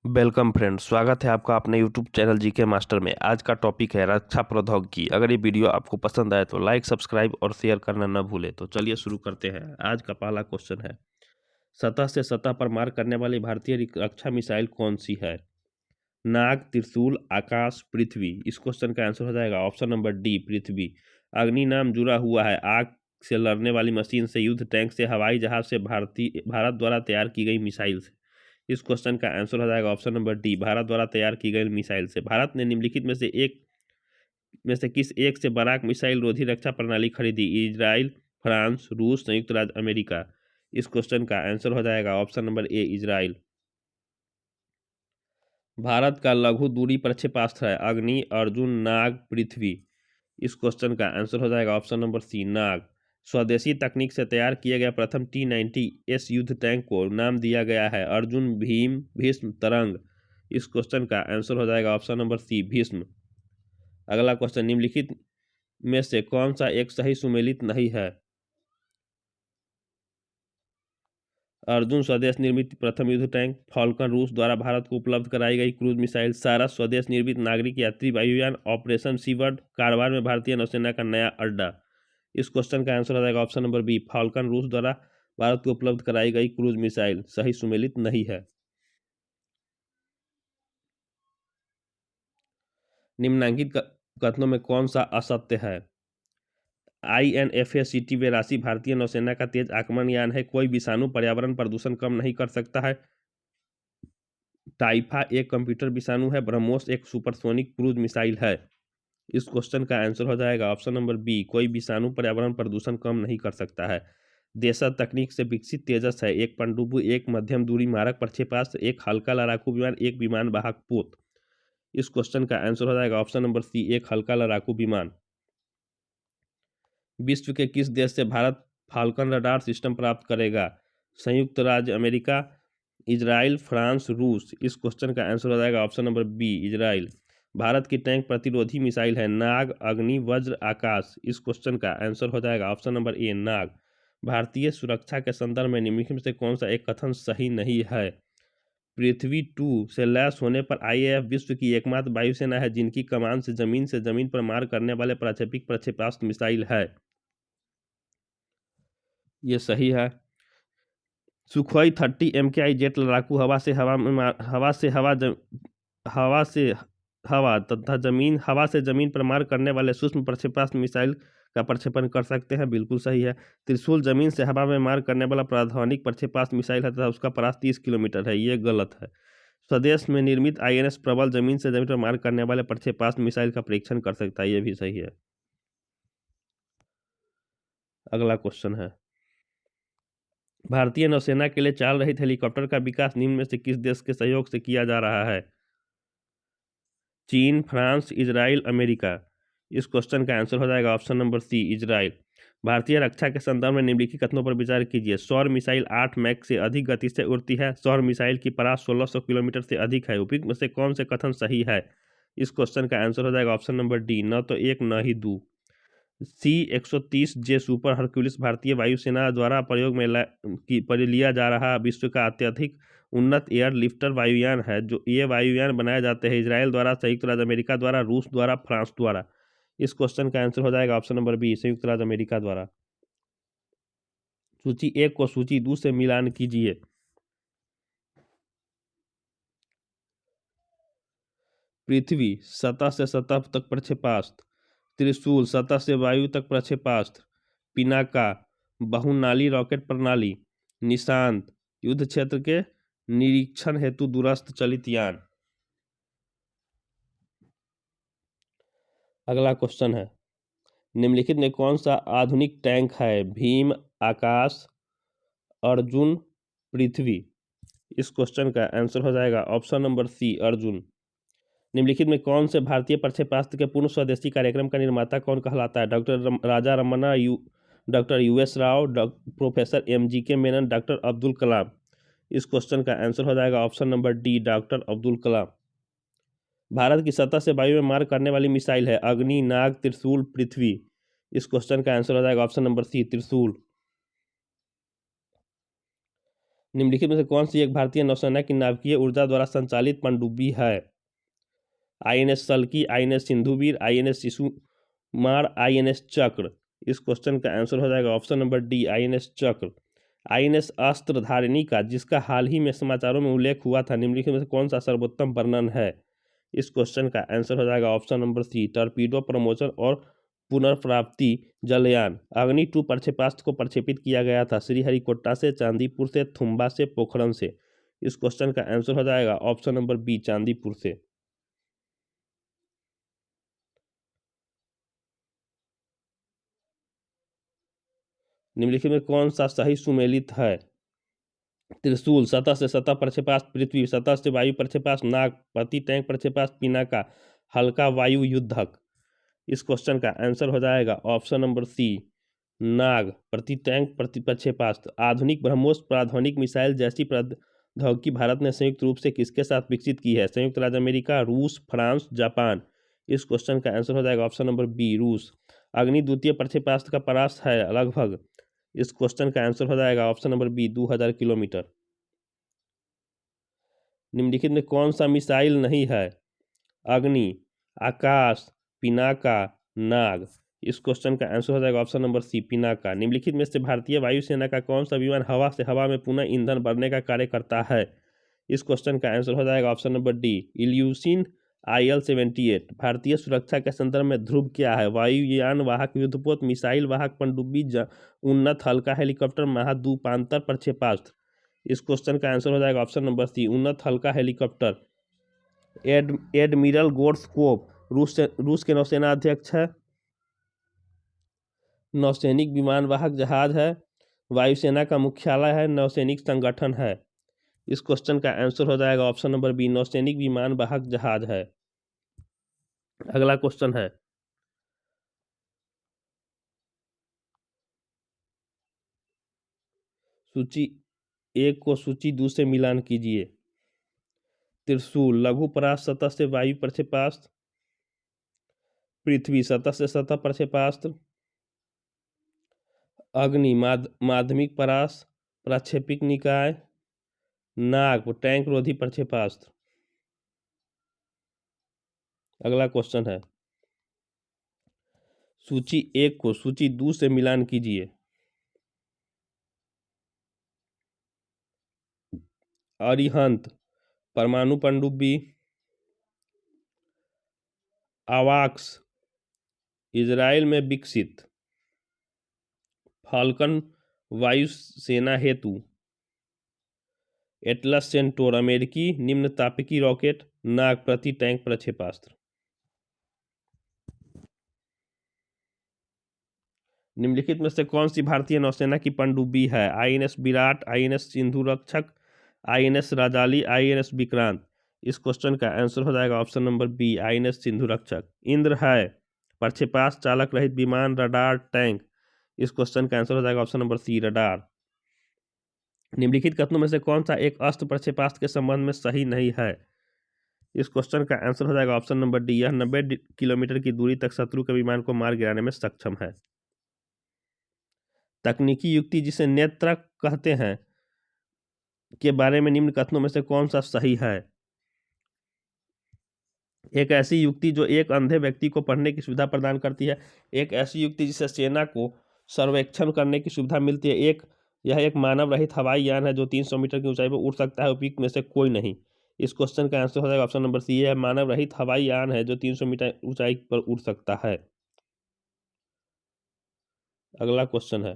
Welcome friend, स्वागत है आपका अपने यूट्यूब चैनल जीके मास्टर में। आज का टॉपिक है रक्षा प्रौद्योगिकी। अगर ये वीडियो आपको पसंद आए तो लाइक, सब्सक्राइब और शेयर करना न भूलें। तो चलिए शुरू करते हैं। आज का पहला क्वेश्चन है, सतह से सतह पर मार करने वाली भारतीय रक्षा मिसाइल कौन सी है? नाग, त्रिशूल, आकाश, पृथ्वी। इस क्वेश्चन का आंसर हो जाएगा ऑप्शन नंबर डी, पृथ्वी। अग्नि नाम जुड़ा हुआ है आग से लड़ने वाली मशीन से, युद्ध टैंक से, हवाई जहाज से, भारत द्वारा तैयार की गई मिसाइल से। इस क्वेश्चन का आंसर हो जाएगा ऑप्शन नंबर डी, भारत द्वारा तैयार की गई मिसाइल से। भारत ने निम्नलिखित में से किस एक से बराक मिसाइल रोधी रक्षा प्रणाली खरीदी? इजराइल, फ्रांस, रूस, संयुक्त राज्य अमेरिका। इस क्वेश्चन का आंसर हो जाएगा option number A, Israel. Bharat का लघु दूरी प्रक्षेपास्त्र है अग्नि, अर्जुन, नाग, पृथ्वी। इस क्वेश्चन का आंसर हो जाएगा ऑप्शन नंबर सी, नाग। स्वदेशी तकनीक से तैयार किया गया प्रथम T-90S युद्ध टैंक को नाम दिया गया है अर्जुन, भीम, भीष्म, तरंग। इस क्वेश्चन का आंसर हो जाएगा ऑप्शन नंबर सी, भीष्म। अगला क्वेश्चन, निम्नलिखित में से कौन सा एक सही सुमेलित नहीं है? अर्जुन स्वदेश निर्मित प्रथम युद्ध टैंक, फॉल्कन रूस द्वारा भारत को उपलब्ध कराई गई क्रूज मिसाइल, सारस स्वदेश निर्मित नागरिक यात्री वायुयान, ऑपरेशन सीवर्ड कारवार में भारतीय नौसेना का नया अड्डा। इस क्वेश्चन का आंसर हो जाएगा ऑप्शन नंबर बी, फॉल्कन रूस द्वारा भारत को उपलब्ध कराई गई क्रूज मिसाइल सही सुमेलित नहीं है। निम्नलिखित कथनों में कौन सा असत्य है? INFACT वे राशि भारतीय नौसेना का तेज आक्रमण यान है। कोई विषाणु पर्यावरण प्रदूषण कम नहीं कर सकता है। टाइफा एक कंप्यूटर विषाणु है। ब्रह्मोस एक सुपरसोनिक क्रूज मिसाइल है। इस क्वेश्चन का आंसर हो जाएगा ऑप्शन नंबर बी, कोई विषाणु पर्यावरण प्रदूषण कम नहीं कर सकता है। देशज तकनीक से विकसित तेजस है एक पनडुब्बी, एक मध्यम दूरी मारक प्रक्षेपास्त्र, एक हल्का लड़ाकू विमान, एक विमान वाहक पोत। इस क्वेश्चन का आंसर हो जाएगा ऑप्शन नंबर सी, एक हल्का लड़ाकू विमान। विश्व के किस देश से भारत फाल्कन रडार सिस्टम प्राप्त करेगा? संयुक्त राज्य अमेरिका, इजराइल, फ्रांस, रूस। इस क्वेश्चन का आंसर हो जाएगा option number B, Israel. Bharat की टैंक प्रतिरोधी मिसाइल है नाग, अग्नि, वज्र, आकाश। इस क्वेश्चन का आंसर हो जाएगा ऑप्शन नंबर ए, नाग। भारतीय सुरक्षा के संदर्भ में निम्नलिखित में से कौन सा एक कथन सही नहीं है? पृथ्वी 2 से लैस होने पर IAF विश्व की एकमात्र वायुसेना है जिनकी कमान से जमीन पर मार करने वाले प्राक्षेपिक प्रक्षेपास्त्र मिसाइल है। ये सही है। सुखोई 30 MKI जेट लड़ाकू हवा से हवा से जमीन पर मार करने वाले सूक्ष्म प्रक्षेपास्त्र मिसाइल का प्रक्षेपण कर सकते हैं। बिल्कुल सही है। त्रिशूल जमीन से हवा में मार करने वाला प्राधानिक प्रक्षेपास्त्र मिसाइल है तथा उसका परास 30 किलोमीटर है। ये गलत है। स्वदेश में निर्मित INS प्रबल जमीन से जमीन पर मार करने वाले प्रक्षेपास्त्र मिसाइल का परीक्षण कर सकता है। ये भी सही है। अगला क्वेश्चन है, भारतीय नौसेना के लिए चाल रहित हेलीकॉप्टर का विकास निम्न में से किस देश के सहयोग से किया जा रहा है? चीन, फ्रांस, इजराइल, अमेरिका। इस क्वेश्चन का आंसर हो जाएगा ऑप्शन नंबर सी, इजराइल। भारतीय रक्षा के संदर्भ में निम्नलिखित कथनों पर विचार कीजिए। सौर मिसाइल 8 मैक से अधिक गति से उड़ती है। सौर मिसाइल की परास 1600 किलोमीटर से अधिक है। उपयुक्त में से कौन से कथन सही है? इस क्वेश्चन का आंसर हो जाएगा ऑप्शन नंबर डी, न तो एक न ही दो। C-130J सुपर हरक्यूलिस भारतीय वायुसेना द्वारा प्रयोग में लिया जा रहा विश्व का अत्यधिक उन्नत एयर लिफ्टर वायुयान है। जो ये वायुयान बनाए जाते हैं इजराइल द्वारा, संयुक्त राज्य अमेरिका द्वारा, रूस द्वारा, फ्रांस द्वारा। इस क्वेश्चन का आंसर हो जाएगा ऑप्शन नंबर बी, संयुक्त राज्य अमेरिका द्वारा। सूची 1 को सूची 2 से मिलान कीजिए। पृथ्वी सतह से सतह तक प्रक्षेपास्त्र, त्रिशूल सतह से वायु तक प्रक्षेपास्त्र, पिनाका बहुनाली रॉकेट प्रणाली, निशांत युद्ध क्षेत्र के निरीक्षण हेतु दूरस्थ चलित यान। अगला क्वेश्चन है, निम्नलिखित में कौन सा आधुनिक टैंक है? भीम, आकाश, अर्जुन, पृथ्वी। इस क्वेश्चन का आंसर हो जाएगा ऑप्शन नंबर सी, अर्जुन। निम्नलिखित में कौन से भारतीय प्रक्षेपास्त्र के पूर्ण स्वदेशी कार्यक्रम का निर्माता कौन कहलाता है? Doctor Raja Ramanna, doctor US Rao, professor MGK Menon, doctor Abdul Kalam. इस क्वेश्चन का आंसर हो जाएगा option number D, doctor Abdul Kalam. Bharat की सतह से वायु में मार करने वाली मिसाइल है अग्नि, नाग, त्रिशूल, पृथ्वी। इस क्वेश्चन का आंसर हो जाएगा ऑप्शन नंबर सी, त्रिशूल। निम्नलिखित में से कौन सी एक भारतीय नौसेना की नाभिकीय ऊर्जा द्वारा संचालित पनडुब्बी है? INS सल्की, INS Sindhuvir, INS Shishumar, INS चक्र। इस क्वेश्चन का आंसर हो जाएगा ऑप्शन नंबर डी, INS चक्र। INS अस्त्रधारिणी का, जिसका हाल ही में समाचारों में उल्लेख हुआ था, निम्नलिखित में से कौन सा सर्वोत्तम वर्णन है? इस क्वेश्चन का आंसर हो जाएगा option number C, torpedo promotion और पुनर्प्राप्ति जलयान। अग्नि 2 प्रक्षेपास्त्र को प्रक्षेपित किया गया था श्रीहरिकोटा से, चांदीपुर से, थुम्बा से, पोखरण से। इस क्वेश्चन का आंसर हो जाएगा ऑप्शन नंबर बी, चांदीपुर से। निम्नलिखित में कौन सा सही सुमेलित है? त्रिशूल, सतह से सतह प्रक्षेपास्त्र पृथ्वी, सतह से वायु प्रक्षेपास्त्र नाग, प्रति टैंक प्रक्षेपास्त्र पिनाका, हल्का वायु युद्धक। इस क्वेश्चन का आंसर हो जाएगा ऑप्शन नंबर सी, नाग, प्रति टैंक प्रति प्रक्षेपास्त्र। आधुनिक ब्रह्मोस प्राधानिक मिसाइल जैसी प्रौद्योगिकी भारत ने संयुक्त रूप से किसके साथ विकसित की है? संयुक्त राज्य अमेरिका, रूस, फ्रांस, जापान। इस क्वेश्चन का आंसर हो जाएगा ऑप्शन नंबर बी, रूस। अग्नि द्वितीय प्रक्षेपास्त्र का परास है लगभग। इस क्वेश्चन का आंसर हो जाएगा ऑप्शन नंबर बी, 2000 किलोमीटर। निम्नलिखित में कौन सा मिसाइल नहीं है? अग्नि, आकाश, पिनाका, नाग। इस क्वेश्चन का आंसर हो जाएगा ऑप्शन नंबर सी, पिनाका। निम्नलिखित में से भारतीय वायुसेना का कौन सा विमान हवा से हवा में पुनः ईंधन भरने का कार्य करता है? इस क्वेश्चन का आंसर हो जाएगा ऑप्शन नंबर डी, इल्यूसिन IL-78। भारतीय सुरक्षा के संदर्भ में ध्रुव क्या है? वायुयान वाहक युद्धपोत, मिसाइल वाहक पनडुब्बी, उन्नत हल्का हेलीकॉप्टर, महाद्वीपांतर प्रक्षेपास्त्र। इस क्वेश्चन का आंसर हो जाएगा ऑप्शन नंबर सी, उन्नत हल्का हेलीकॉप्टर। एडमिरल गोर्स्कोव रूस के नौसेना अध्यक्ष है। नौसैनिक विमानवाहक जहाज है। वायुसेना का मुख्यालय है, नौसैनिक संगठन है। इस क्वेश्चन का आंसर हो जाएगा ऑप्शन नंबर बी, नौसैनिक विमानवाहक जहाज है। अगला क्वेश्चन है, सूची 1 को सूची 2 से मिलान कीजिए। त्रिशूल, लघु परास, सतह से वायु प्रक्षेपास्त्र। पृथ्वी, सतह से सतह प्रक्षेपास्त्र। अग्नि, माध्यमिक परास प्रक्षेपिक निकाय। नाग, टैंक रोधी प्रक्षेपास्त्र। अगला क्वेश्चन है, सूची 1 को सूची 2 से मिलान कीजिए। अरिहंत, परमाणु पनडुब्बी। आवाक्स, इजराइल में विकसित। फाल्कन, वायुसेना हेतु। एटलस सेंटोर, अमेरिकी निम्न तापीय रॉकेट। नाग, प्रति टैंक प्रक्षेपास्त्र। निम्नलिखित में से कौन सी भारतीय नौसेना की पनडुब्बी है? INS विराट, INS सिंधु रक्षक, INS राजाली, INS विक्रांत। इस क्वेश्चन का आंसर हो जाएगा option number B, INS Sindhu Rakshak. Indra है, प्रक्षेपास्त्र चालक रहित विमान, रडार, टैंक। इस क्वेश्चन का आंसर हो जाएगा ऑप्शन नंबर सी, रडार। निम्नलिखित कथनों में से कौन सा एक अस्त्र प्रक्षेपास्त्र के संबंध में सही नहीं है? इस क्वेश्चन का आंसर हो जाएगा ऑप्शन नंबर डी, यह 90 किलोमीटर की दूरी तक शत्रु के विमान को मार गिराने में सक्षम है। तकनीकी युक्ति, जिसे नेत्रक कहते हैं, के बारे में निम्न कथनों में से कौन सा सही है? एक ऐसी युक्ति जो एक अंधे व्यक्ति को पढ़ने की सुविधा प्रदान करती है। एक ऐसी युक्ति जिससे सेना को सर्वेक्षण करने की सुविधा मिलती है। यह एक मानव रहित हवाई यान है जो 300 मीटर की ऊंचाई पर उड़ सकता है। उपयुक्त में से कोई नहीं। इस क्वेश्चन का आंसर हो जाएगा ऑप्शन नंबर सी, यह मानव रहित हवाई यान है जो 300 मीटर ऊंचाई पर उड़ सकता है। अगला क्वेश्चन है,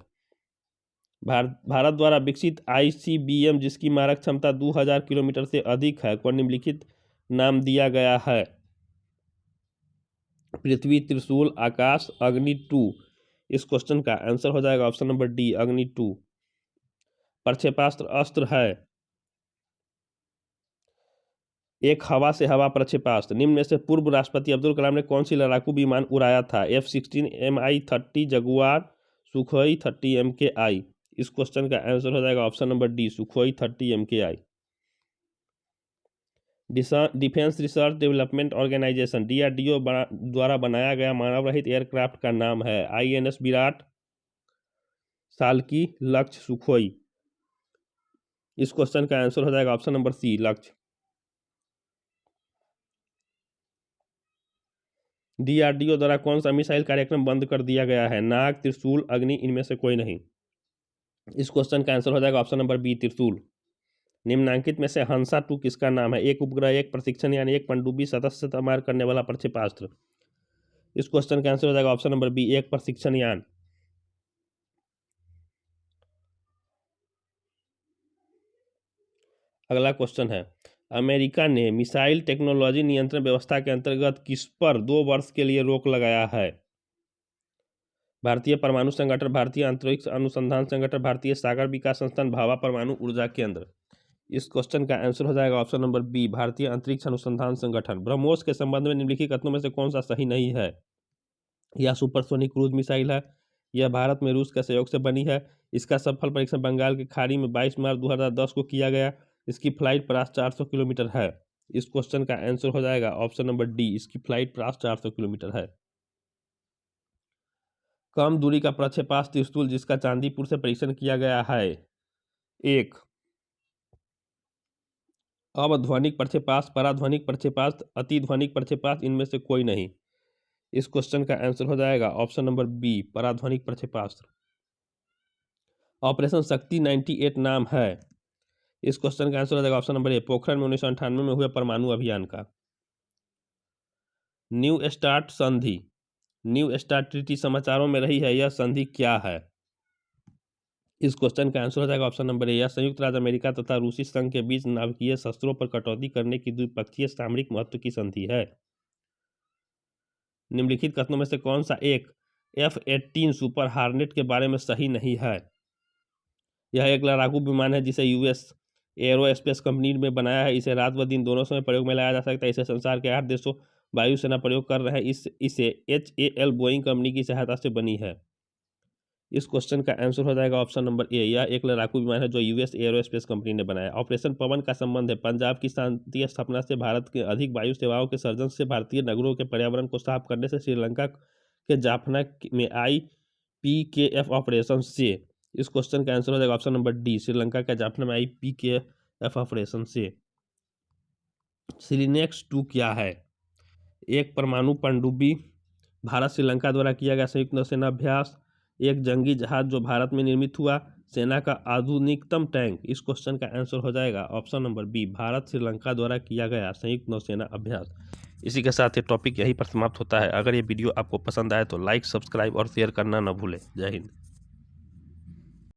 भारत द्वारा विकसित ICBM जिसकी मारक क्षमता 2000 किलोमीटर से अधिक है को निम्नलिखित नाम दिया गया है? पृथ्वी, त्रिशूल, आकाश, अग्नि 2। इस क्वेश्चन का आंसर हो जाएगा ऑप्शन नंबर डी, अग्नि 2। प्रक्षेपास्त्र अस्त्र है, एक हवा से हवा प्रक्षेपास्त्र। निम्न में से पूर्व राष्ट्रपति अब्दुल कलाम ने कौन सी लड़ाकू विमान उड़ाया था? F-16, Mi-30, jaguar, Sukhoi 30 MKI। इस क्वेश्चन का आंसर हो जाएगा option number D, Sukhoi 30 MKI। Defence research development organisation DRDO द्वारा बनाया गया मानव रहित एयरक्राफ्ट का नाम है? INS विराट, साल्की, लक्ष्य, सुखोई। इस क्वेश्चन का आंसर हो जाएगा ऑप्शन नंबर सी, लक्ष्य। डीआरडीओ द्वारा कौन सा मिसाइल कार्यक्रम बंद कर दिया गया है? नाग, त्रिशूल, अग्नि, इनमें से कोई नहीं। इस क्वेश्चन का आंसर हो जाएगा ऑप्शन नंबर बी, त्रिशूल। निम्नलिखित में से हंसा 2 किसका नाम है? एक उपग्रह, एक प्रशिक्षण यान, एक पनडुब्बी, सतत मार करने वाला प्रक्षेपास्त्र। इस क्वेश्चन का आंसर हो जाएगा ऑप्शन नंबर बी, एक प्रशिक्षण यान। अगला क्वेश्चन है, अमेरिका ने मिसाइल टेक्नोलॉजी नियंत्रण व्यवस्था के अंतर्गत किस पर 2 वर्ष के लिए रोक लगाया है? भारतीय परमाणु संगठन, भारतीय अंतरिक्ष अनुसंधान संगठन, भारतीय सागर विकास संस्थान, भाभा परमाणु ऊर्जा केंद्र। इस क्वेश्चन का आंसर हो जाएगा ऑप्शन नंबर बी, भारतीय अंतरिक्ष अनुसंधान संगठन। ब्रह्मोस के संबंध में निम्नलिखित कथनों में से कौन सा सही नहीं है? यह सुपरसोनिक क्रूज मिसाइल है, यह भारत में रूस के सहयोग से बनी है, इसका सफल परीक्षण बंगाल की खाड़ी में 22 मार्च 2010 को किया गया, इसकी फ्लाइट प्रयास 400 किलोमीटर है। इस क्वेश्चन का आंसर हो जाएगा ऑप्शन नंबर डी, इसकी फ्लाइट प्रयास 400 किलोमीटर है। कम दूरी का प्रक्षेपास्त्र त्रिशूल जिसका चांदीपुर से परीक्षण किया गया है? एक, अवध्वनिक प्रक्षेपास्त्र, पराध्वनिक प्रक्षेपास्त्र, अतिध्वनिक प्रक्षेपास्त्र, इनमें से कोई नहीं। इस क्वेश्चन का आंसर हो जाएगा ऑप्शन नंबर बी, पराध्वनिक प्रक्षेपास्त्र। ऑपरेशन शक्ति 98 नाम है। इस क्वेश्चन का आंसर हो जाएगा ऑप्शन नंबर ए, पोखरण में 1998 में हुए परमाणु अभियान का। न्यू स्टार्ट संधि, न्यू स्टार्ट ट्रीटी समाचारों में रही है, यह संधि क्या है? इस क्वेश्चन का आंसर हो जाएगा ऑप्शन नंबर ए, यह संयुक्त राज्य अमेरिका तथा रूसी संघ के बीच नाभिकीय शस्त्रों पर कटौती करने की द्विपक्षीय सामरिक महत्व की संधि है। निम्नलिखित कथनों में से कौन सा एक F-18 सुपर हार्नेट के बारे में सही नहीं है? यह एक लड़ाकू विमान है जिसे यूएस एरोस्पेस कंपनी में बनाया है, इसे रात व दिन दोनों समय प्रयोग में लाया जा सकता है, इसे संसार के 8 देशों वायुसेना प्रयोग कर रहे हैं, इसे HAL बोइंग कंपनी की सहायता से बनी है। इस क्वेश्चन का आंसर हो जाएगा ऑप्शन नंबर ए, यह एक लड़ाकू विमान है जो यूएस एरोस्पेस कंपनी ने बनाया। ऑपरेशन पवन का संबंध है पंजाब की शांति स्थापना से, भारत के अधिक वायु सेवाओं के सर्जन से, भारतीय नगरों के पर्यावरण को साफ करने से, श्रीलंका के जाफना में IPKF ऑपरेशन से। इस क्वेश्चन का आंसर हो जाएगा ऑप्शन नंबर डी, श्रीलंका के जाफना में IPKF ऑपरेशन से। सिलिनेक्स 2 क्या है? एक परमाणु पनडुब्बी, भारत श्रीलंका द्वारा किया गया संयुक्त नौसेना अभ्यास, एक जंगी जहाज जो भारत में निर्मित हुआ, सेना का आधुनिकतम टैंक। इस क्वेश्चन का आंसर हो जाएगा option number B, Bharat Sri Lanka द्वारा किया गया संयुक्त नौसेना अभ्यास। इसी के साथ ये टॉपिक यहीं पर समाप्त होता है। अगर ये वीडियो आपको पसंद आए तो लाइक, सब्सक्राइब और शेयर करना न भूलें। जय हिंद।